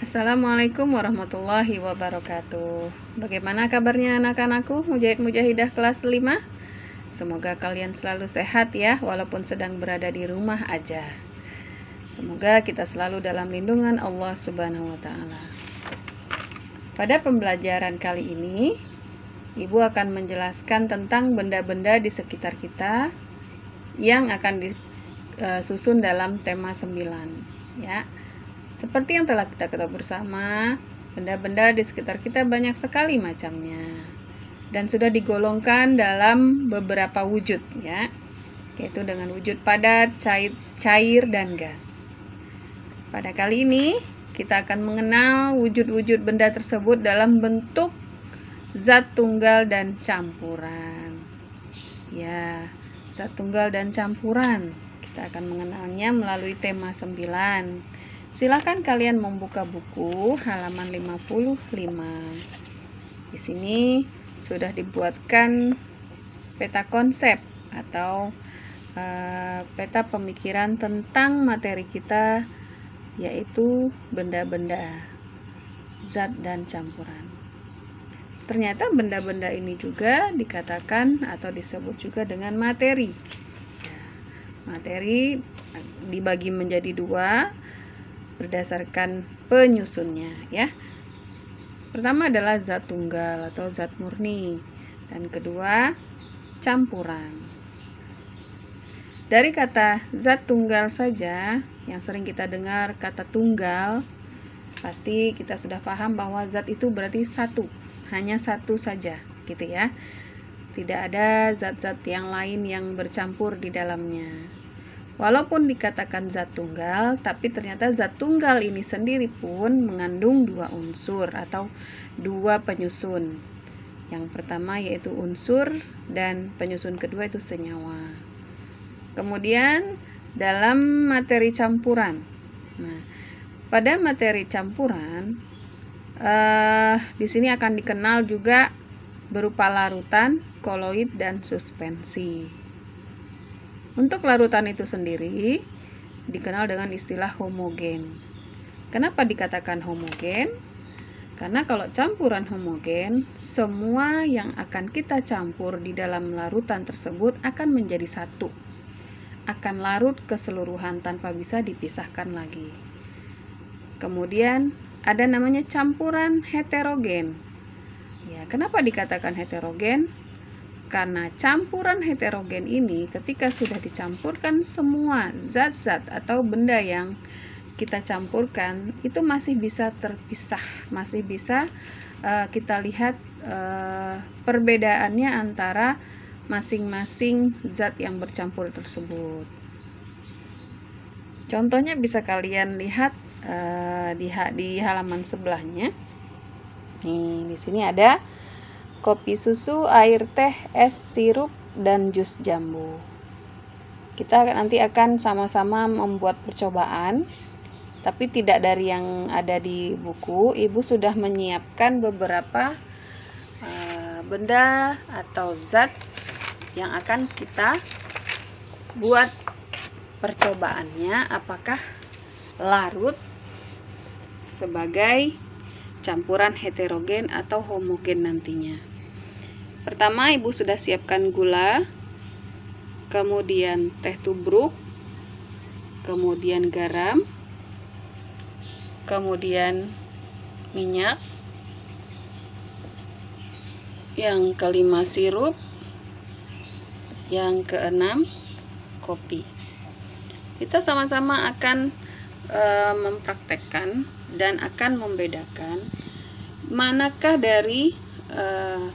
Assalamualaikum warahmatullahi wabarakatuh. Bagaimana kabarnya anak-anakku, mujahid mujahidah kelas 5? Semoga kalian selalu sehat ya, walaupun sedang berada di rumah aja. Semoga kita selalu dalam lindungan Allah Subhanahu wa taala. Pada pembelajaran kali ini, Ibu akan menjelaskan tentang benda-benda di sekitar kita yang akan disusun dalam tema 9 ya. Seperti yang telah kita ketahui bersama, benda-benda di sekitar kita banyak sekali macamnya dan sudah digolongkan dalam beberapa wujud ya, yaitu dengan wujud padat, cair, dan gas. Pada kali ini kita akan mengenal wujud-wujud benda tersebut dalam bentuk zat tunggal dan campuran. Ya, zat tunggal dan campuran. Kita akan mengenalnya melalui tema 9. Silakan kalian membuka buku halaman 55. Di sini sudah dibuatkan peta konsep atau peta pemikiran tentang materi kita, yaitu benda-benda, zat dan campuran. Ternyata benda-benda ini juga dikatakan atau disebut juga dengan materi. Materi dibagi menjadi dua berdasarkan penyusunnya ya. Pertama adalah zat tunggal atau zat murni, dan kedua campuran. Dari kata zat tunggal saja yang sering kita dengar kata tunggal, pasti kita sudah paham bahwa zat itu berarti satu, hanya satu saja gitu ya. Tidak ada zat-zat yang lain yang bercampur di dalamnya. Walaupun dikatakan zat tunggal, tapi ternyata zat tunggal ini sendiri pun mengandung dua unsur atau dua penyusun. Yang pertama yaitu unsur dan penyusun kedua itu senyawa. Kemudian dalam materi campuran. Nah, pada materi campuran di sini akan dikenal juga berupa larutan, koloid, dan suspensi. Untuk larutan itu sendiri dikenal dengan istilah homogen. Kenapa dikatakan homogen? Karena kalau campuran homogen, semua yang akan kita campur di dalam larutan tersebut akan menjadi satu. Akan larut keseluruhan tanpa bisa dipisahkan lagi. Kemudian ada namanya campuran heterogen. Ya, kenapa dikatakan heterogen? Karena campuran heterogen ini ketika sudah dicampurkan semua zat-zat atau benda yang kita campurkan itu masih bisa terpisah, masih bisa kita lihat perbedaannya antara masing-masing zat yang bercampur tersebut. Contohnya bisa kalian lihat di halaman sebelahnya. Nih, di sini ada kopi susu, air teh, es sirup, dan jus jambu. Kita nanti akan sama-sama membuat percobaan, tapi tidak dari yang ada di buku. Ibu sudah menyiapkan beberapa benda atau zat yang akan kita buat percobaannya, apakah larut sebagai campuran heterogen atau homogen nantinya. Pertama, ibu sudah siapkan gula, kemudian teh tubruk, kemudian garam, kemudian minyak, yang kelima sirup, yang keenam kopi. Kita sama-sama akan mempraktekkan dan akan membedakan manakah dari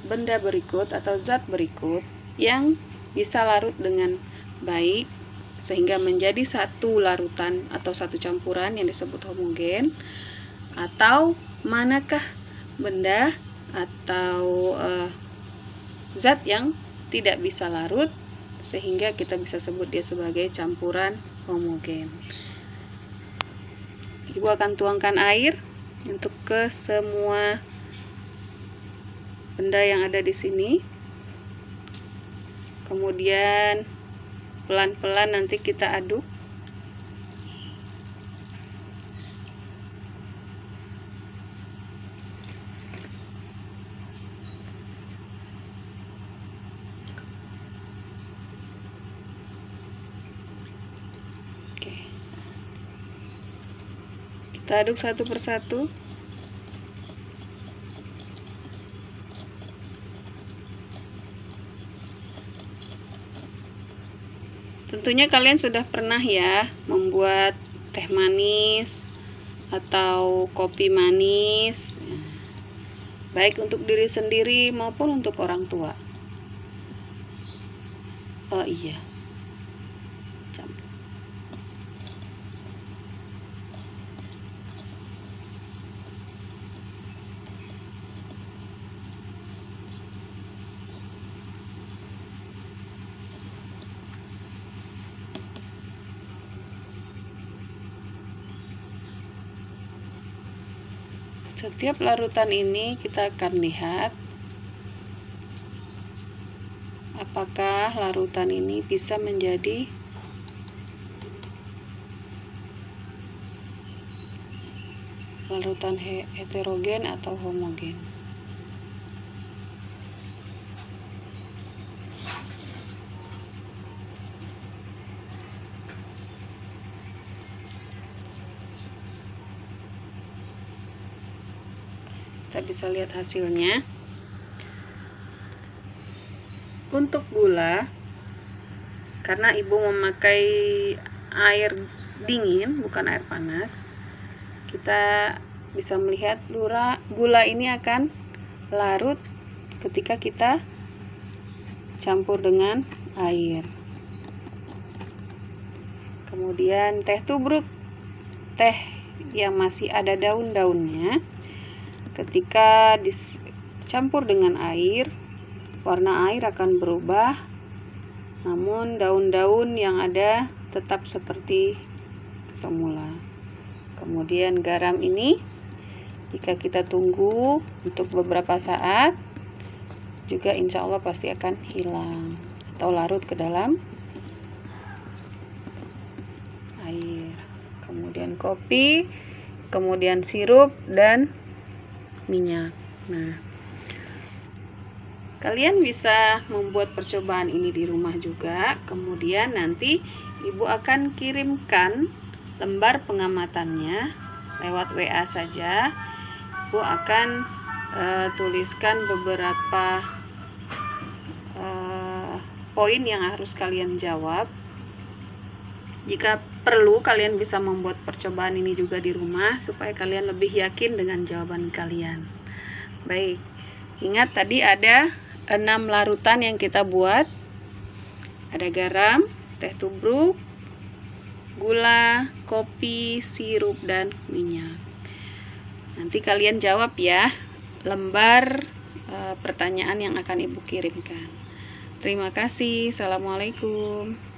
benda berikut atau zat berikut yang bisa larut dengan baik sehingga menjadi satu larutan atau satu campuran yang disebut homogen, atau manakah benda atau zat yang tidak bisa larut sehingga kita bisa sebut dia sebagai campuran homogen. Ibu akan tuangkan air untuk ke semua benda yang ada di sini. Kemudian pelan-pelan nanti kita aduk. Kita aduk satu persatu. Tentunya kalian sudah pernah ya membuat teh manis atau kopi manis, baik untuk diri sendiri maupun untuk orang tua. Oh iya, setiap larutan ini kita akan lihat apakah larutan ini bisa menjadi larutan heterogen atau homogen. Kita bisa lihat hasilnya. Untuk gula, karena ibu memakai air dingin bukan air panas, kita bisa melihat gula ini akan larut ketika kita campur dengan air. Kemudian teh tubruk, teh yang masih ada daun-daunnya, ketika dicampur dengan air, warna air akan berubah, namun daun-daun yang ada tetap seperti semula. Kemudian garam ini, jika kita tunggu untuk beberapa saat, juga insya Allah pasti akan hilang atau larut ke dalam air. Kemudian kopi, kemudian sirup dan minyak. Nah, kalian bisa membuat percobaan ini di rumah juga. Kemudian nanti ibu akan kirimkan lembar pengamatannya lewat WA saja. Ibu akan tuliskan beberapa poin yang harus kalian jawab. Jika perlu, kalian bisa membuat percobaan ini juga di rumah supaya kalian lebih yakin dengan jawaban kalian. Baik, ingat tadi ada 6 larutan yang kita buat. Ada garam, teh tubruk, gula, kopi, sirup, dan minyak. Nanti kalian jawab ya lembar pertanyaan yang akan ibu kirimkan. Terima kasih. Assalamualaikum.